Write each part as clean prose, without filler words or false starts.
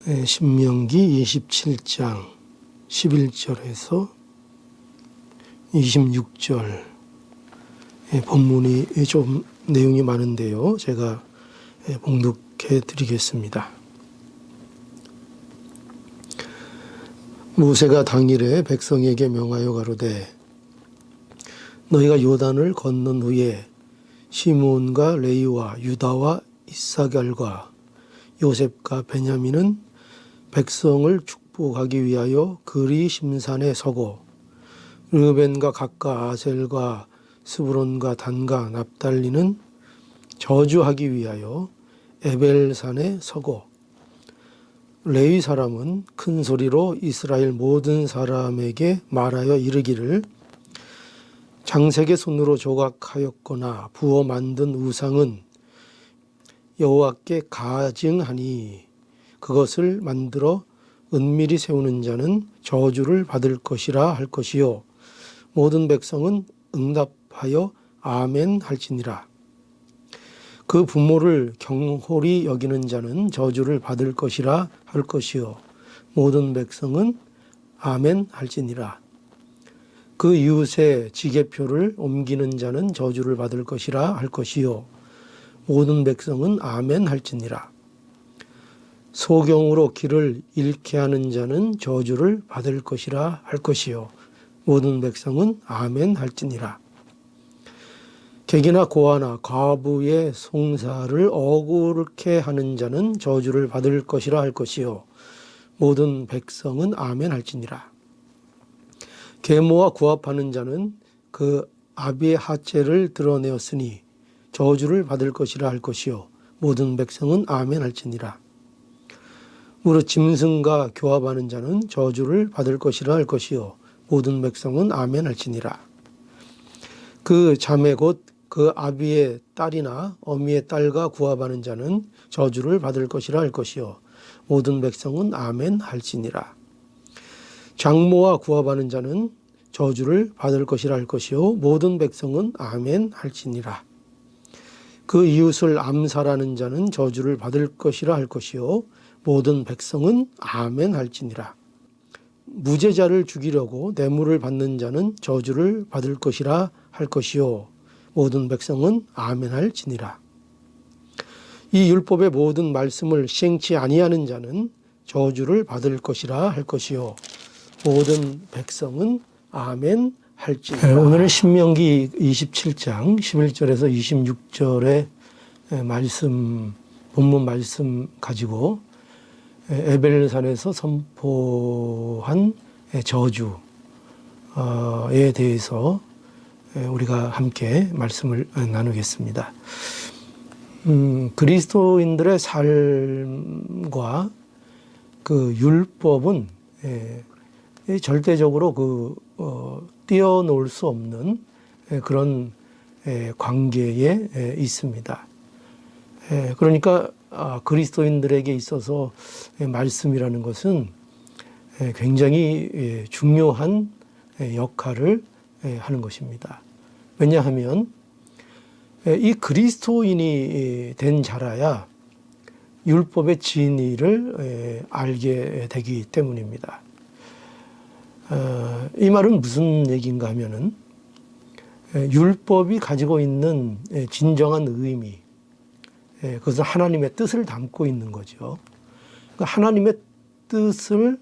신명기 27장 11절에서 26절 본문이 좀 내용이 많은데요. 제가 봉독해 드리겠습니다. 모세가 당일에 백성에게 명하여 가로되 너희가 요단을 건넌 후에 시므온과 레위와 유다와 이사갈과 요셉과 베냐민은 백성을 축복하기 위하여 그리심산에 서고 르벤과 갓과 아셀과 스브론과 단과 납달리는 저주하기 위하여 에벨산에 서고 레위 사람은 큰 소리로 이스라엘 모든 사람에게 말하여 이르기를 장색의 손으로 조각하였거나 부어 만든 우상은 여호와께 가증하니 그것을 만들어 은밀히 세우는 자는 저주를 받을 것이라 할 것이요 모든 백성은 응답하여 아멘 할지니라. 그 부모를 경홀히 여기는 자는 저주를 받을 것이라 할 것이요 모든 백성은 아멘 할지니라. 그 이웃의 지게표를 옮기는 자는 저주를 받을 것이라 할 것이요 모든 백성은 아멘 할지니라. 소경으로 길을 잃게 하는 자는 저주를 받을 것이라 할 것이요 모든 백성은 아멘 할지니라. 객이나 고아나 과부의 송사를 억울케 하는 자는 저주를 받을 것이라 할 것이요 모든 백성은 아멘 할지니라. 계모와 구합하는 자는 그 아비의 하체를 드러내었으니 저주를 받을 것이라 할 것이요 모든 백성은 아멘 할지니라. 무릇 짐승과 교합하는 자는 저주를 받을 것이라 할 것이요 모든 백성은 아멘 할지니라. 그 자매 곧 그 아비의 딸이나 어미의 딸과 구합하는 자는 저주를 받을 것이라 할 것이요 모든 백성은 아멘 할지니라. 장모와 구합하는 자는 저주를 받을 것이라 할 것이요 모든 백성은 아멘 할지니라. 그 이웃을 암살하는 자는 저주를 받을 것이라 할 것이요 모든 백성은 아멘 할지니라. 무죄자를 죽이려고 뇌물을 받는 자는 저주를 받을 것이라 할 것이요 모든 백성은 아멘 할지니라. 이 율법의 모든 말씀을 시행치 아니하는 자는 저주를 받을 것이라 할 것이요 모든 백성은 아멘 할지니라. 오늘은 신명기 27장 11절에서 26절의 말씀, 본문 말씀 가지고 에벨산에서 선포한 저주에 대해서 우리가 함께 말씀을 나누겠습니다. 그리스도인들의 삶과 그 율법은 절대적으로 뛰어놀 수 없는 그런 관계에 있습니다. 그러니까 그리스도인들에게 있어서 말씀이라는 것은 굉장히 중요한 역할을 하는 것입니다. 왜냐하면 이 그리스도인이 된 자라야 율법의 진리를 알게 되기 때문입니다. 이 말은 무슨 얘기인가 하면은 율법이 가지고 있는 진정한 의미, 그것은 하나님의 뜻을 담고 있는 거죠. 하나님의 뜻을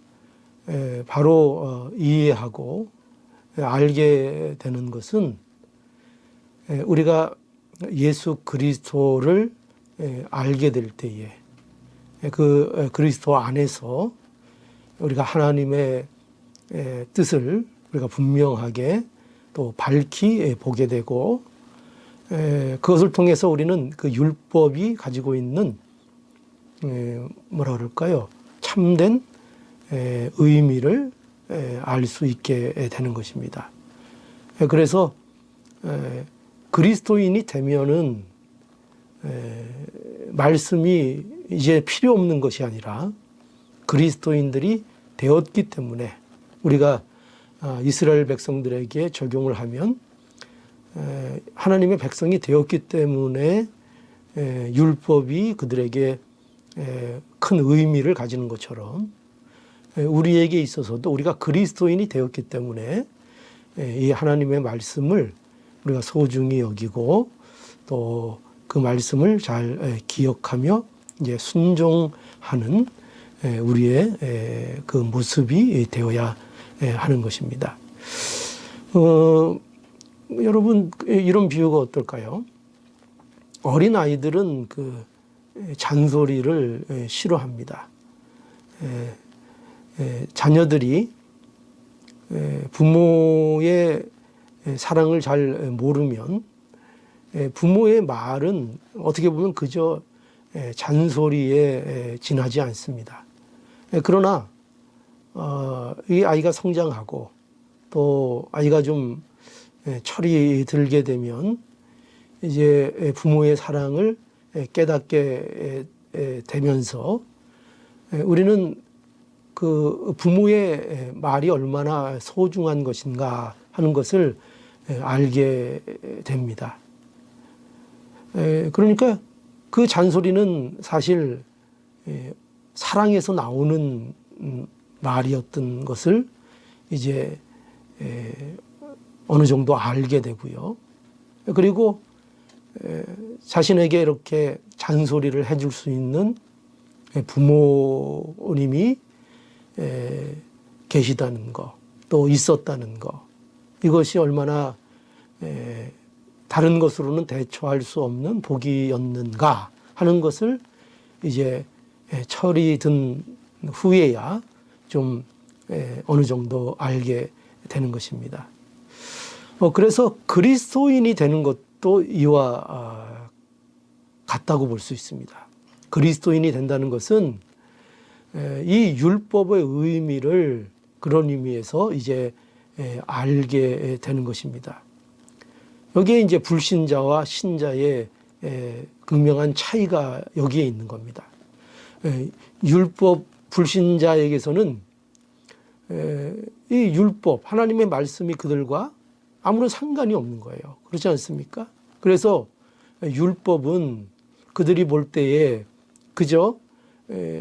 바로 이해하고 알게 되는 것은 우리가 예수 그리스도를 알게 될 때에 그 그리스도 안에서 우리가 하나님의 뜻을 우리가 분명하게 또 밝히 보게 되고 그것을 통해서 우리는 그 율법이 가지고 있는 뭐라 그럴까요? 참된 의미를 알 수 있게 되는 것입니다. 그래서 그리스도인이 되면은 말씀이 이제 필요 없는 것이 아니라 그리스도인들이 되었기 때문에 우리가 이스라엘 백성들에게 적용을 하면 하나님의 백성이 되었기 때문에 율법이 그들에게 큰 의미를 가지는 것처럼 우리에게 있어서도 우리가 그리스도인이 되었기 때문에 이 하나님의 말씀을 우리가 소중히 여기고 또 그 말씀을 잘 기억하며 이제 순종하는 우리의 그 모습이 되어야 하는 것입니다. 여러분, 이런 비유가 어떨까요? 어린 아이들은 그 잔소리를 싫어합니다. 자녀들이 부모의 사랑을 잘 모르면 부모의 말은 어떻게 보면 그저 잔소리에 지나지 않습니다. 그러나 이 아이가 성장하고 또 아이가 좀 철이 들게 되면 이제 부모의 사랑을 깨닫게 되면서 우리는 그 부모의 말이 얼마나 소중한 것인가 하는 것을 알게 됩니다. 그러니까 그 잔소리는 사실 사랑에서 나오는 말이었던 것을 이제 어느 정도 알게 되고요. 그리고 자신에게 이렇게 잔소리를 해줄 수 있는 부모님이 계시다는 거, 또 있었다는 거, 이것이 얼마나 다른 것으로는 대처할 수 없는 복이었는가 하는 것을 이제 철이 든 후에야 좀 어느 정도 알게 되는 것입니다. 그래서 그리스도인이 되는 것도 이와 같다고 볼 수 있습니다. 그리스도인이 된다는 것은 이 율법의 의미를 그런 의미에서 이제 알게 되는 것입니다. 여기에 이제 불신자와 신자의 극명한 차이가 여기에 있는 겁니다. 율법 불신자에게서는 이 율법, 하나님의 말씀이 그들과 아무런 상관이 없는 거예요. 그렇지 않습니까? 그래서 율법은 그들이 볼 때에 그저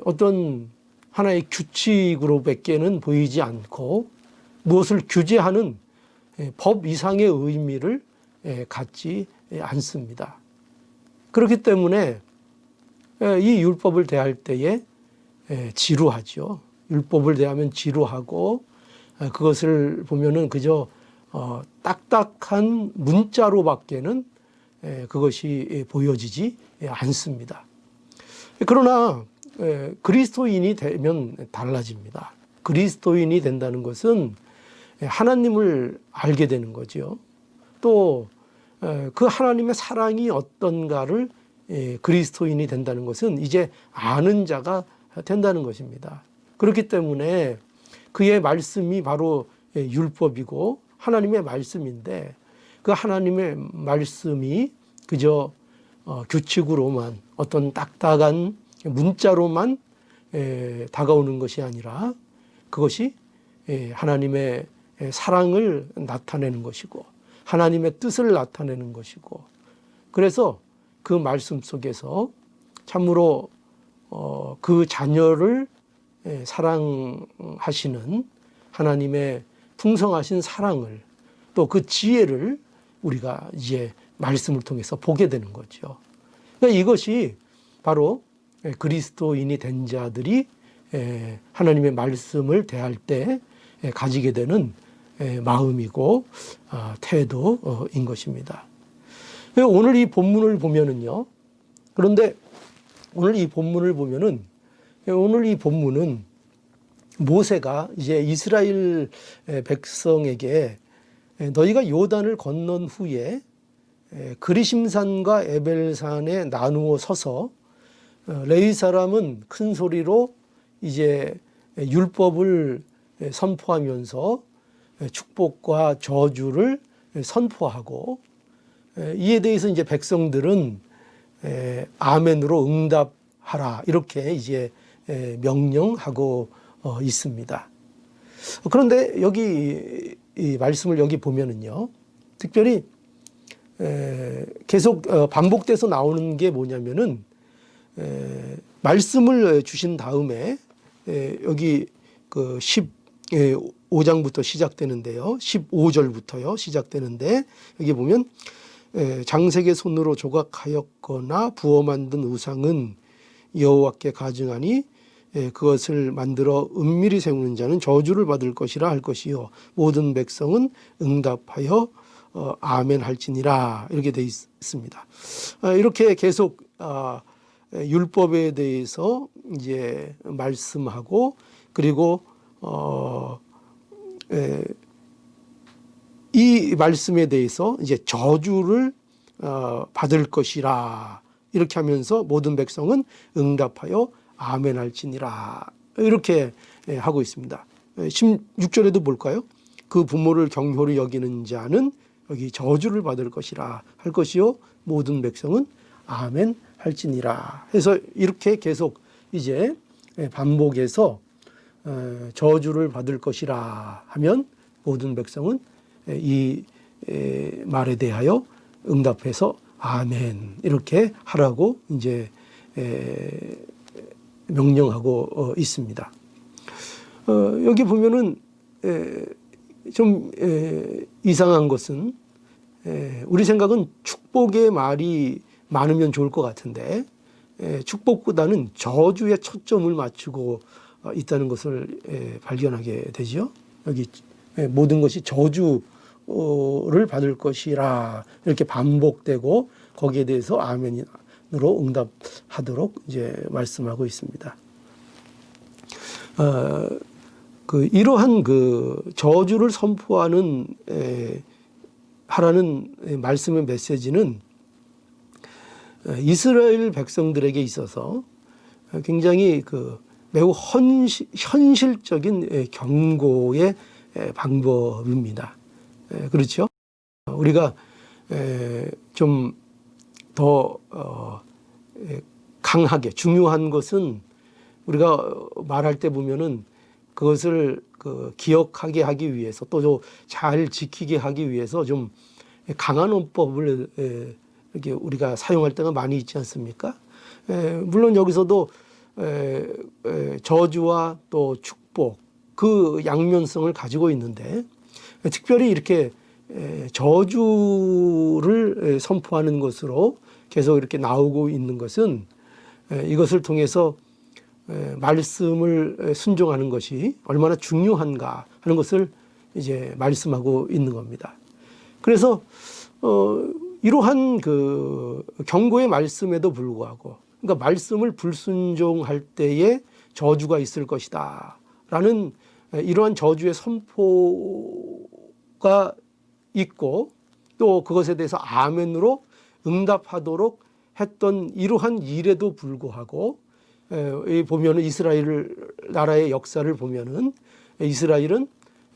어떤 하나의 규칙으로 밖에는 보이지 않고 무엇을 규제하는 법 이상의 의미를 갖지 않습니다. 그렇기 때문에 이 율법을 대할 때에 지루하죠. 율법을 대하면 지루하고 그것을 보면은 그저 딱딱한 문자로밖에는 그것이 보여지지 않습니다. 그러나 그리스도인이 되면 달라집니다. 그리스도인이 된다는 것은 하나님을 알게 되는 거죠. 또 그 하나님의 사랑이 어떤가를 그리스도인이 된다는 것은 이제 아는 자가 된다는 것입니다. 그렇기 때문에 그의 말씀이 바로 율법이고 하나님의 말씀인데 그 하나님의 말씀이 그저 규칙으로만 어떤 딱딱한 문자로만 다가오는 것이 아니라 그것이 하나님의 사랑을 나타내는 것이고 하나님의 뜻을 나타내는 것이고 그래서 그 말씀 속에서 참으로 그 자녀를 사랑하시는 하나님의 풍성하신 사랑을 또 그 지혜를 우리가 이제 말씀을 통해서 보게 되는 거죠. 그러니까 이것이 바로 그리스도인이 된 자들이 하나님의 말씀을 대할 때 가지게 되는 마음이고 태도인 것입니다. 오늘 이 본문을 보면은요. 그런데 오늘 이 본문을 보면은 오늘 이 본문은 모세가 이제 이스라엘 백성에게 너희가 요단을 건넌 후에 그리심산과 에벨산에 나누어 서서 레위 사람은 큰 소리로 이제 율법을 선포하면서 축복과 저주를 선포하고 이에 대해서 이제 백성들은 아멘으로 응답하라 이렇게 이제 명령하고 있습니다. 그런데 여기 이 말씀을 여기 보면은요, 특별히 계속 반복돼서 나오는 게 뭐냐면은 말씀을 주신 다음에 여기 그 15장부터 시작되는데요. 15절부터요. 시작되는데 여기 보면 장색의 손으로 조각하였거나 부어 만든 우상은 여호와께 가증하니 그것을 만들어 은밀히 세우는 자는 저주를 받을 것이라 할 것이요 모든 백성은 응답하여 아멘 할지니라 이렇게 되어 있습니다. 이렇게 계속 율법에 대해서 이제 말씀하고 그리고 이 말씀에 대해서 이제 저주를 받을 것이라 이렇게 하면서 모든 백성은 응답하여 아멘 할지니라 이렇게 하고 있습니다. 16절에도 볼까요? 그 부모를 경효히 여기는 자는 여기 저주를 받을 것이라 할 것이요 모든 백성은 아멘 할지니라 해서 이렇게 계속 이제 반복해서 저주를 받을 것이라 하면 모든 백성은 이 말에 대하여 응답해서 아멘 이렇게 하라고 이제 명령하고 있습니다. 여기 보면은 좀 이상한 것은 우리 생각은 축복의 말이 많으면 좋을 것 같은데 축복보다는 저주에 초점을 맞추고 있다는 것을 발견하게 되죠. 여기 모든 것이 저주를 받을 것이라 이렇게 반복되고 거기에 대해서 아멘으로 응답하도록 이제 말씀하고 있습니다. 이러한 그 저주를 선포하는 하라는 말씀의 메시지는 이스라엘 백성들에게 있어서 굉장히 매우 현실적인 경고의 방법입니다. 그렇죠? 우리가 좀 더 강하게 중요한 것은 우리가 말할 때 보면은 그것을 기억하게 하기 위해서 또 잘 지키게 하기 위해서 좀 강한 언법을 이렇게 우리가 사용할 때가 많이 있지 않습니까? 물론 여기서도 저주와 또 축복 그 양면성을 가지고 있는데 특별히 이렇게 저주를 선포하는 것으로 계속 이렇게 나오고 있는 것은 이것을 통해서 말씀을 순종하는 것이 얼마나 중요한가 하는 것을 이제 말씀하고 있는 겁니다. 그래서 이러한 그 경고의 말씀에도 불구하고 그러니까 말씀을 불순종할 때에 저주가 있을 것이다 라는 이러한 저주의 선포가 있고 또 그것에 대해서 아멘으로 응답하도록 했던 이러한 일에도 불구하고 보면은 이스라엘 나라의 역사를 보면은 이스라엘은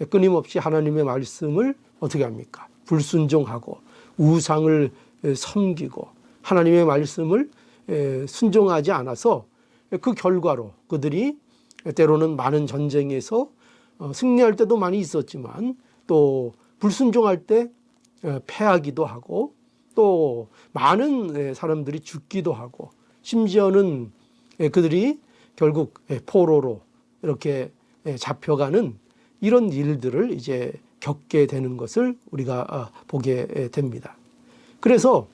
끊임없이 하나님의 말씀을 어떻게 합니까? 불순종하고 우상을 섬기고 하나님의 말씀을 순종하지 않아서 그 결과로 그들이 때로는 많은 전쟁에서 승리할 때도 많이 있었지만 또 불순종할 때 패하기도 하고 또 많은 사람들이 죽기도 하고 심지어는 그들이 결국 포로로 이렇게 잡혀가는 이런 일들을 이제 겪게 되는 것을 우리가 보게 됩니다. 그래서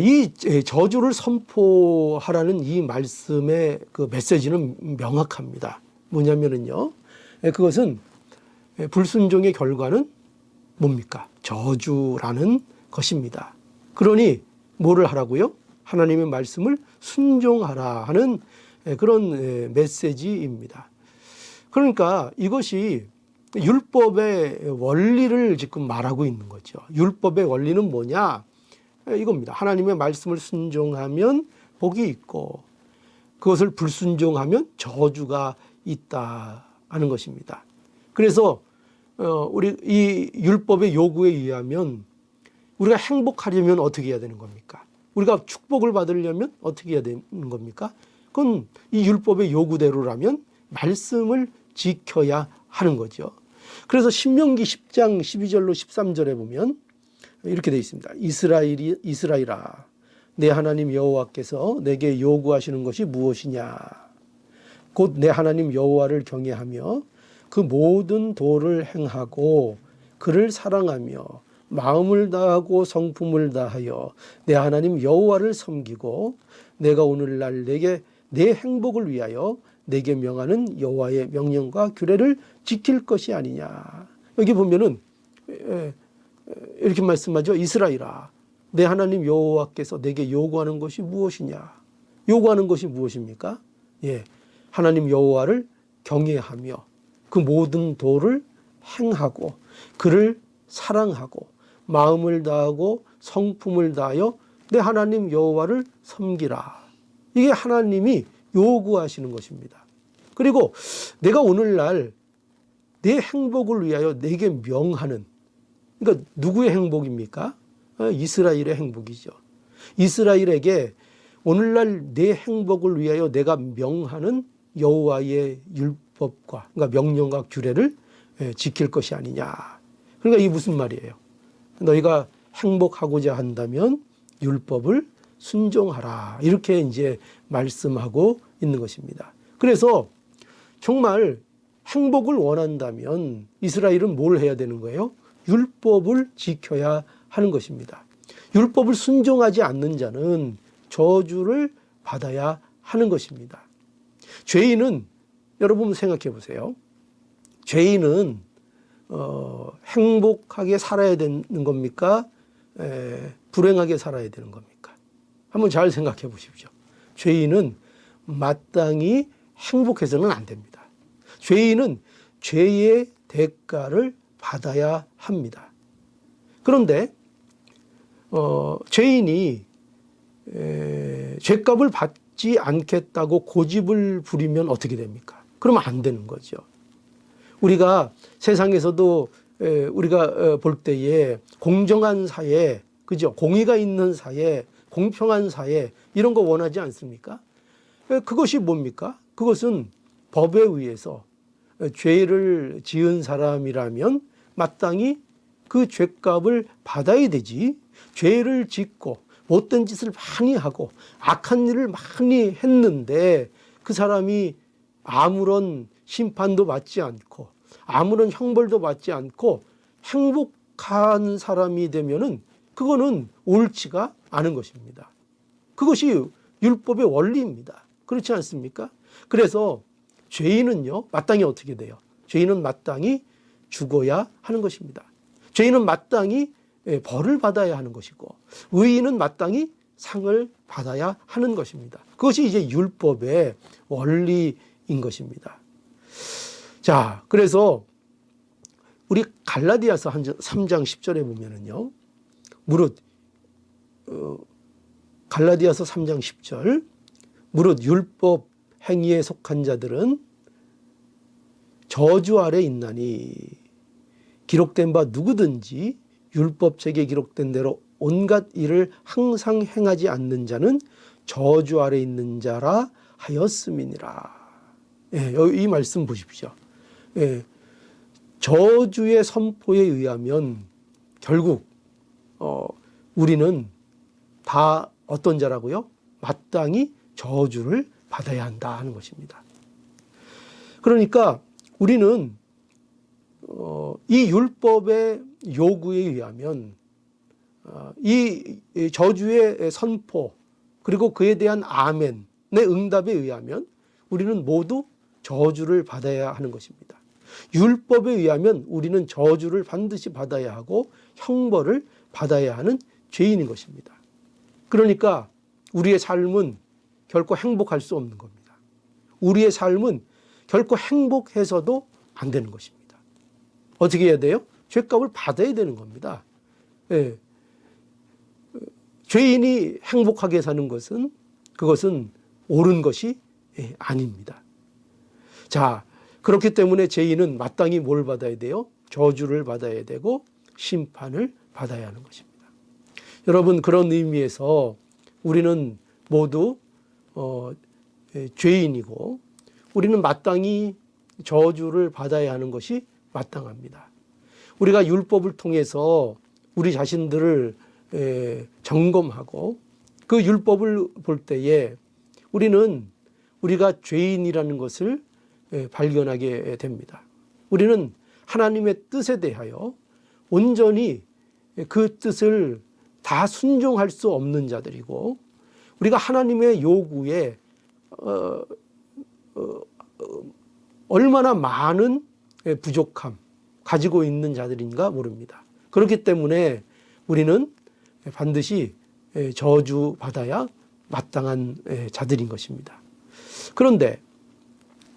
이 저주를 선포하라는 이 말씀의 그 메시지는 명확합니다. 뭐냐면은요, 그것은 불순종의 결과는 뭡니까? 저주라는 것입니다. 그러니 뭐를 하라고요? 하나님의 말씀을 순종하라 하는 그런 메시지입니다. 그러니까 이것이 율법의 원리를 지금 말하고 있는 거죠. 율법의 원리는 뭐냐? 이겁니다. 하나님의 말씀을 순종하면 복이 있고 그것을 불순종하면 저주가 있다 하는 것입니다. 그래서 우리 이 율법의 요구에 의하면 우리가 행복하려면 어떻게 해야 되는 겁니까? 우리가 축복을 받으려면 어떻게 해야 되는 겁니까? 그건 이 율법의 요구대로라면 말씀을 지켜야 하는 거죠. 그래서 신명기 10장 12절로 13절에 보면 이렇게 되어 있습니다. 이스라엘아, 내 하나님 여호와께서 내게 요구하시는 것이 무엇이냐? 곧 내 하나님 여호와를 경외하며 그 모든 도를 행하고 그를 사랑하며 마음을 다하고 성품을 다하여 내 하나님 여호와를 섬기고 내가 오늘날 내게 내 행복을 위하여 내게 명하는 여호와의 명령과 규례를 지킬 것이 아니냐. 여기 보면은 이렇게 말씀하죠. 이스라엘아, 내 하나님 여호와께서 내게 요구하는 것이 무엇이냐? 요구하는 것이 무엇입니까? 하나님 여호와를 경외하며 그 모든 도를 행하고 그를 사랑하고 마음을 다하고 성품을 다하여 내 하나님 여호와를 섬기라. 이게 하나님이 요구하시는 것입니다. 그리고 내가 오늘날 내 행복을 위하여 내게 명하는, 그러니까 누구의 행복입니까? 이스라엘의 행복이죠. 이스라엘에게 오늘날 내 행복을 위하여 내가 명하는 여호와의 율법과, 그러니까 명령과 규례를 지킬 것이 아니냐. 그러니까 이게 무슨 말이에요? 너희가 행복하고자 한다면 율법을 순종하라. 이렇게 이제 말씀하고 있는 것입니다. 그래서 정말 행복을 원한다면 이스라엘은 뭘 해야 되는 거예요? 율법을 지켜야 하는 것입니다. 율법을 순종하지 않는 자는 저주를 받아야 하는 것입니다. 죄인은, 여러분 생각해 보세요. 죄인은 행복하게 살아야 되는 겁니까? 불행하게 살아야 되는 겁니까? 한번 잘 생각해 보십시오. 죄인은 마땅히 행복해서는 안 됩니다. 죄인은 죄의 대가를 받아야 합니다. 그런데 죄인이 죄값을 받지 않겠다고 고집을 부리면 어떻게 됩니까? 그러면 안 되는 거죠. 우리가 세상에서도 우리가 볼 때에 공정한 사회, 그죠? 공의가 있는 사회, 공평한 사회, 이런 거 원하지 않습니까? 그것이 뭡니까? 그것은 법에 의해서 죄를 지은 사람이라면 마땅히 그 죄값을 받아야 되지, 죄를 짓고 못된 짓을 많이 하고 악한 일을 많이 했는데 그 사람이 아무런 심판도 받지 않고 아무런 형벌도 받지 않고 행복한 사람이 되면은 그거는 옳지가 않은 것입니다. 그것이 율법의 원리입니다. 그렇지 않습니까? 그래서 죄인은요, 마땅히 어떻게 돼요? 죄인은 마땅히 죽어야 하는 것입니다. 죄인은 마땅히 벌을 받아야 하는 것이고 의인은 마땅히 상을 받아야 하는 것입니다. 그것이 이제 율법의 원리인 것입니다. 자, 그래서 우리 갈라디아서 3장 10절에 보면은요, 무릇 갈라디아서 3장 10절, 무릇 율법 행위에 속한 자들은 저주 아래 있나니 기록된 바 누구든지 율법책에 기록된 대로 온갖 일을 항상 행하지 않는 자는 저주 아래 있는 자라 하였음이니라. 이 말씀 보십시오. 저주의 선포에 의하면 결국 우리는 다 어떤 자라고요? 마땅히 저주를 받아야 한다 하는 것입니다. 그러니까 우리는 이 율법의 요구에 의하면 이 저주의 선포 그리고 그에 대한 아멘의 응답에 의하면 우리는 모두 저주를 받아야 하는 것입니다. 율법에 의하면 우리는 저주를 반드시 받아야 하고 형벌을 받아야 하는 죄인인 것입니다. 그러니까 우리의 삶은 결코 행복할 수 없는 겁니다. 우리의 삶은 결코 행복해서도 안 되는 것입니다. 어떻게 해야 돼요? 죄값을 받아야 되는 겁니다. 죄인이 행복하게 사는 것은 그것은 옳은 것이 아닙니다. 자, 그렇기 때문에 죄인은 마땅히 뭘 받아야 돼요? 저주를 받아야 되고 심판을 받아야 하는 것입니다. 여러분, 그런 의미에서 우리는 모두 죄인이고 우리는 마땅히 저주를 받아야 하는 것이 마땅합니다. 우리가 율법을 통해서 우리 자신들을 점검하고 그 율법을 볼 때에 우리는 우리가 죄인이라는 것을 발견하게 됩니다. 우리는 하나님의 뜻에 대하여 온전히 그 뜻을 다 순종할 수 없는 자들이고, 우리가 하나님의 요구에 얼마나 많은 부족함 가지고 있는 자들인가 모릅니다. 그렇기 때문에 우리는 반드시 저주받아야 마땅한 자들인 것입니다. 그런데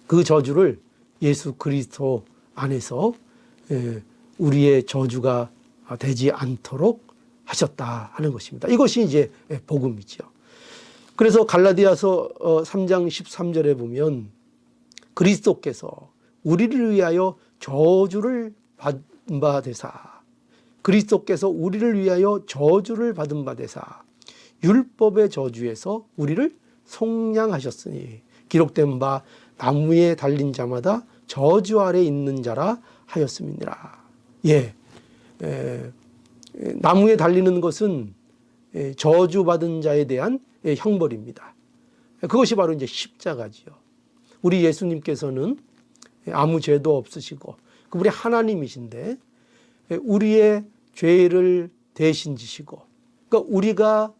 그 저주를 예수 그리스도 안에서 우리의 저주가 되지 않도록 하셨다 하는 것입니다. 이것이 이제 복음이죠. 그래서 갈라디아서 3장 13절에 보면 그리스도께서 우리를 위하여 저주를 받은 바 되사, 그리스도께서 우리를 위하여 저주를 받은 바 되사 율법의 저주에서 우리를 속량하셨으니 기록된 바 나무에 달린 자마다 저주 아래 있는 자라 하였음이니라. 나무에 달리는 것은 저주받은 자에 대한 형벌입니다. 그것이 바로 이제 십자가지요. 우리 예수님께서는 아무 죄도 없으시고 그분이 하나님이신데 우리의 죄를 대신 지시고, 그러니까 우리가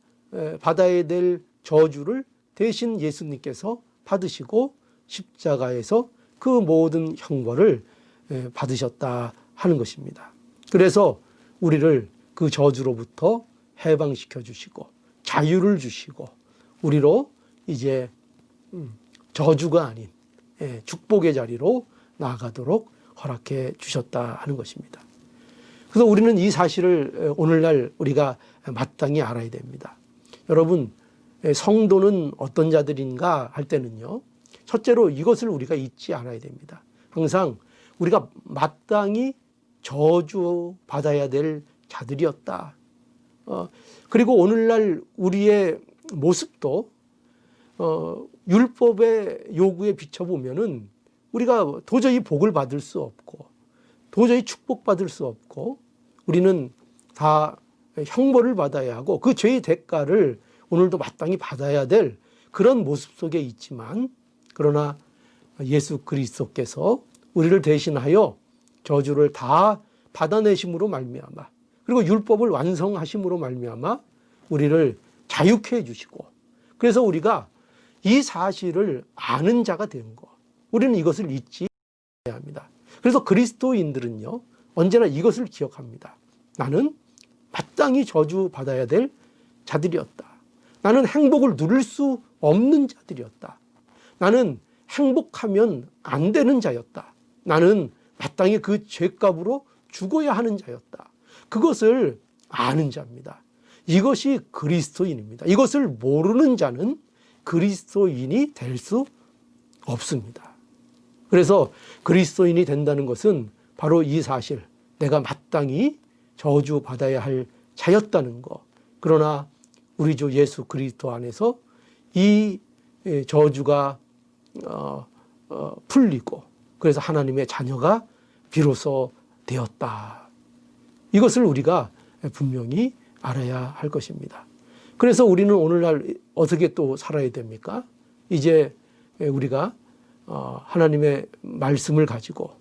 받아야 될 저주를 대신 예수님께서 받으시고 십자가에서 그 모든 형벌을 받으셨다 하는 것입니다. 그래서 우리를 그 저주로부터 해방시켜 주시고 자유를 주시고 우리로 이제 저주가 아닌 축복의 자리로 나아가도록 허락해 주셨다 하는 것입니다. 그래서 우리는 이 사실을 오늘날 우리가 마땅히 알아야 됩니다. 여러분, 성도는 어떤 자들인가 할 때는요, 첫째로 이것을 우리가 잊지 않아야 됩니다. 항상 우리가 마땅히 저주받아야 될 자들이었다. 그리고 오늘날 우리의 모습도 율법의 요구에 비춰보면은 우리가 도저히 복을 받을 수 없고 도저히 축복받을 수 없고 우리는 다 형벌을 받아야 하고 그 죄의 대가를 오늘도 마땅히 받아야 될 그런 모습 속에 있지만, 그러나 예수 그리스도께서 우리를 대신하여 저주를 다 받아내심으로 말미암아, 그리고 율법을 완성하심으로 말미암아 우리를 자유케 해주시고, 그래서 우리가 이 사실을 아는 자가 된 것, 우리는 이것을 잊지 않아야 합니다. 그래서 그리스도인들은요 언제나 이것을 기억합니다. 나는 마땅히 저주받아야 될 자들이었다. 나는 행복을 누릴 수 없는 자들이었다. 나는 행복하면 안 되는 자였다. 나는 마땅히 그 죄값으로 죽어야 하는 자였다. 그것을 아는 자입니다. 이것이 그리스도인입니다. 이것을 모르는 자는 그리스도인이 될 수 없습니다. 그래서 그리스도인이 된다는 것은 바로 이 사실, 내가 마땅히 저주받아야 할 자였다는 것. 그러나 우리 주 예수 그리스도 안에서 이 저주가 풀리고 그래서 하나님의 자녀가 비로소 되었다. 이것을 우리가 분명히 알아야 할 것입니다. 그래서 우리는 오늘날 어떻게 또 살아야 됩니까? 이제 우리가 하나님의 말씀을 가지고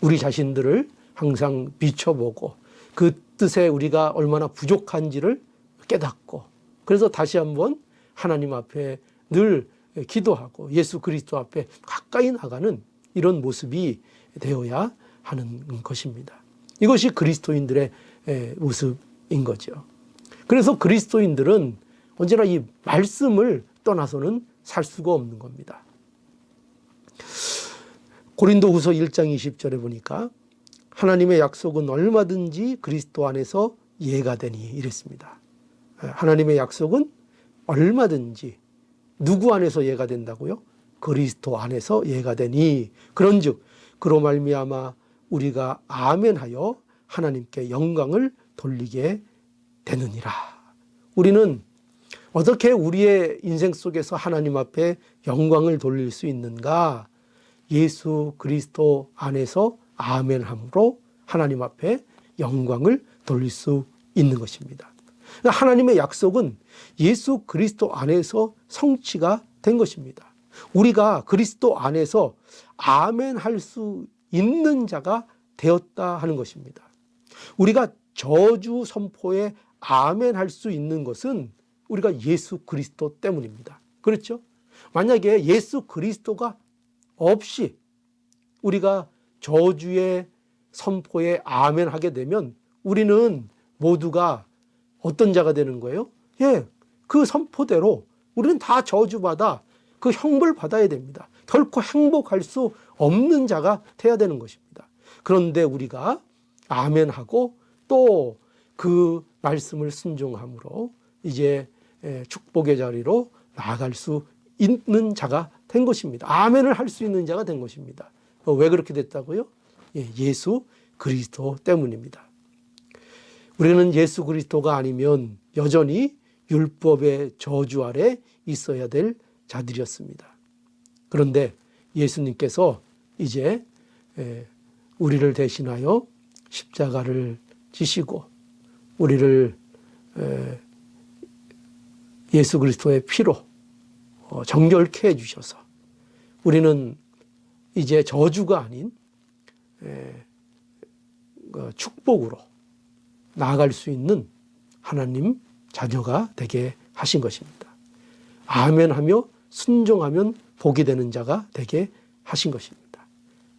우리 자신들을 항상 비춰보고 그 뜻에 우리가 얼마나 부족한지를 깨닫고, 그래서 다시 한번 하나님 앞에 늘 기도하고 예수 그리스도 앞에 가까이 나가는 이런 모습이 되어야 하는 것입니다. 이것이 그리스도인들의 모습인 거죠. 그래서 그리스도인들은 언제나 이 말씀을 떠나서는 살 수가 없는 겁니다. 고린도후서 1장 20절에 보니까 하나님의 약속은 얼마든지 그리스도 안에서 예가 되니 이랬습니다. 하나님의 약속은 얼마든지 누구 안에서 예가 된다고요? 그리스도 안에서 예가 되니 그런즉 그로 말미암아 우리가 아멘하여 하나님께 영광을 돌리게 되느니라. 우리는 어떻게 우리의 인생 속에서 하나님 앞에 영광을 돌릴 수 있는가? 예수 그리스도 안에서 아멘함으로 하나님 앞에 영광을 돌릴 수 있는 것입니다. 하나님의 약속은 예수 그리스도 안에서 성취가 된 것입니다. 우리가 그리스도 안에서 아멘 할 수 있는 자가 되었다 하는 것입니다. 우리가 저주 선포에 아멘 할 수 있는 것은 우리가 예수 그리스도 때문입니다. 그렇죠? 만약에 예수 그리스도가 없이 우리가 저주의 선포에 아멘 하게 되면 우리는 모두가 어떤 자가 되는 거예요? 그 선포대로 우리는 다 저주받아 그 형벌 받아야 됩니다. 결코 행복할 수 없는 자가 돼야 되는 것입니다. 그런데 우리가 아멘하고 또 그 말씀을 순종함으로 이제 축복의 자리로 나아갈 수 있는 자가 된 것입니다. 아멘을 할 수 있는 자가 된 것입니다. 왜 그렇게 됐다고요? 예수 그리스도 때문입니다. 우리는 예수 그리스도가 아니면 여전히 율법의 저주 아래 있어야 될 자들이었습니다. 그런데 예수님께서 이제 우리를 대신하여 십자가를 지시고 우리를 예수 그리스도의 피로 정결케 해주셔서 우리는 이제 저주가 아닌 축복으로 나아갈 수 있는 하나님 자녀가 되게 하신 것입니다. 아멘하며 순종하면 복이 되는 자가 되게 하신 것입니다.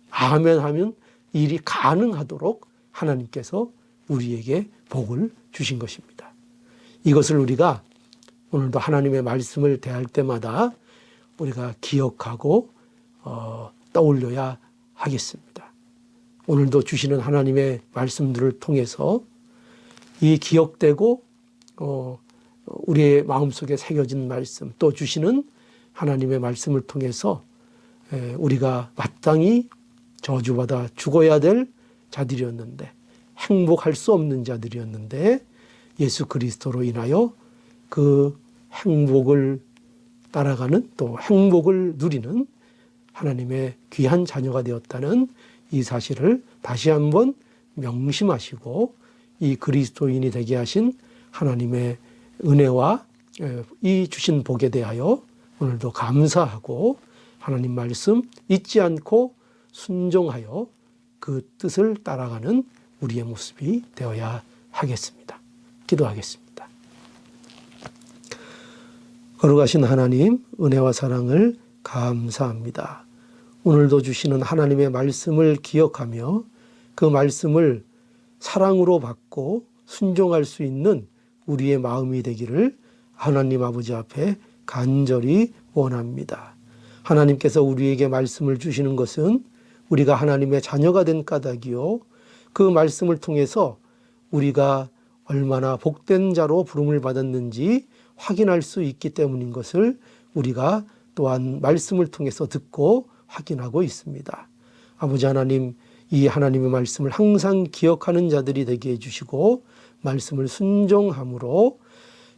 아멘하면 일이 가능하도록 하나님께서 우리에게 복을 주신 것입니다. 이것을 우리가 오늘도 하나님의 말씀을 대할 때마다 우리가 기억하고 떠올려야 하겠습니다. 오늘도 주시는 하나님의 말씀들을 통해서 이 기억되고 우리의 마음속에 새겨진 말씀, 또 주시는 하나님의 말씀을 통해서 우리가 마땅히 저주받아 죽어야 될 자들이었는데, 행복할 수 없는 자들이었는데 예수 그리스도로 인하여 그 행복을 따라가는, 또 행복을 누리는 하나님의 귀한 자녀가 되었다는 이 사실을 다시 한번 명심하시고 이 그리스도인이 되게 하신 하나님의 은혜와 이 주신 복에 대하여 오늘도 감사하고 하나님 말씀 잊지 않고 순종하여 그 뜻을 따라가는 우리의 모습이 되어야 하겠습니다. 기도하겠습니다. 거룩하신 하나님, 은혜와 사랑을 감사합니다. 오늘도 주시는 하나님의 말씀을 기억하며 그 말씀을 사랑으로 받고 순종할 수 있는 우리의 마음이 되기를 하나님 아버지 앞에 간절히 원합니다. 하나님께서 우리에게 말씀을 주시는 것은 우리가 하나님의 자녀가 된 까닭이요, 그 말씀을 통해서 우리가 얼마나 복된 자로 부름을 받았는지 확인할 수 있기 때문인 것을 우리가 또한 말씀을 통해서 듣고 확인하고 있습니다. 아버지 하나님, 이 하나님의 말씀을 항상 기억하는 자들이 되게 해주시고 말씀을 순종함으로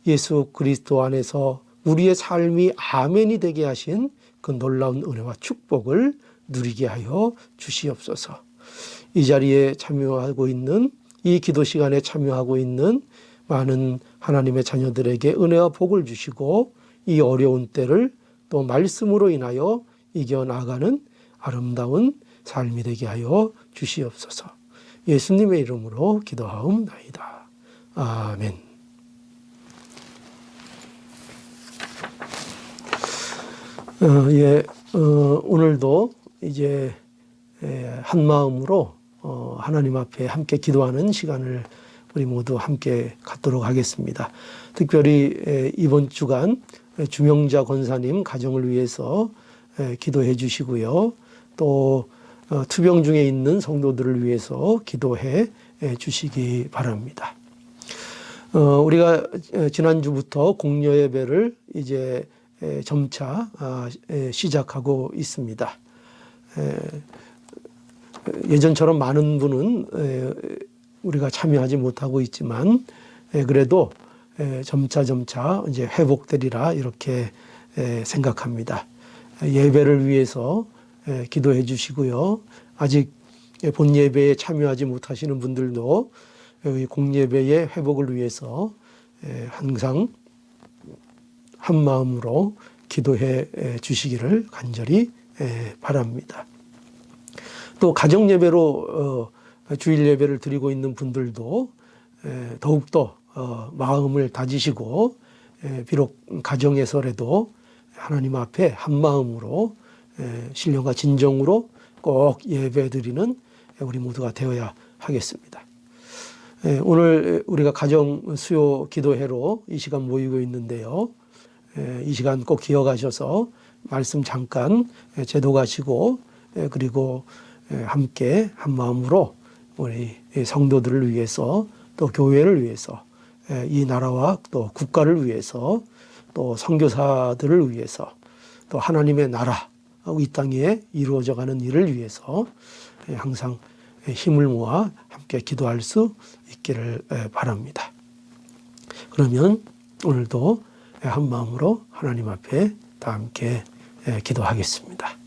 예수 그리스도 안에서 우리의 삶이 아멘이 되게 하신 그 놀라운 은혜와 축복을 누리게 하여 주시옵소서. 이 자리에 참여하고 있는, 이 기도 시간에 참여하고 있는 많은 하나님의 자녀들에게 은혜와 복을 주시고 이 어려운 때를 또 말씀으로 인하여 이겨나가는 아름다운 삶이 되게 하여 주시옵소서. 예수님의 이름으로 기도하옵나이다. 아멘. 오늘도 이제 한 마음으로 하나님 앞에 함께 기도하는 시간을 우리 모두 함께 갖도록 하겠습니다. 특별히 이번 주간 주명자 권사님 가정을 위해서 기도해 주시고요. 또 투병 중에 있는 성도들을 위해서 기도해 주시기 바랍니다. 우리가 지난주부터 공여 예배를 이제 점차 시작하고 있습니다. 예전처럼 많은 분은 우리가 참여하지 못하고 있지만 그래도 점차 이제 회복되리라 이렇게 생각합니다. 예배를 위해서 기도해 주시고요. 아직 본 예배에 참여하지 못하시는 분들도 공예배의 회복을 위해서 항상 한 마음으로 기도해 주시기를 간절히 바랍니다. 또 가정 예배로 주일 예배를 드리고 있는 분들도 더욱더 마음을 다지시고 비록 가정에서라도 하나님 앞에 한 마음으로 신령과 진정으로 꼭 예배 드리는 우리 모두가 되어야 하겠습니다. 오늘 우리가 가정 수요 기도회로 이 시간 모이고 있는데요. 이 시간 꼭 기억하셔서 말씀 잠깐 제독하시고 그리고 함께 한 마음으로 우리 성도들을 위해서 또 교회를 위해서 이 나라와 또 국가를 위해서 또 선교사들을 위해서 또 하나님의 나라 이 땅에 이루어져가는 일을 위해서 항상 힘을 모아 함께 기도할 수 있기를 바랍니다. 그러면 오늘도 한 마음으로 하나님 앞에 다 함께 기도하겠습니다.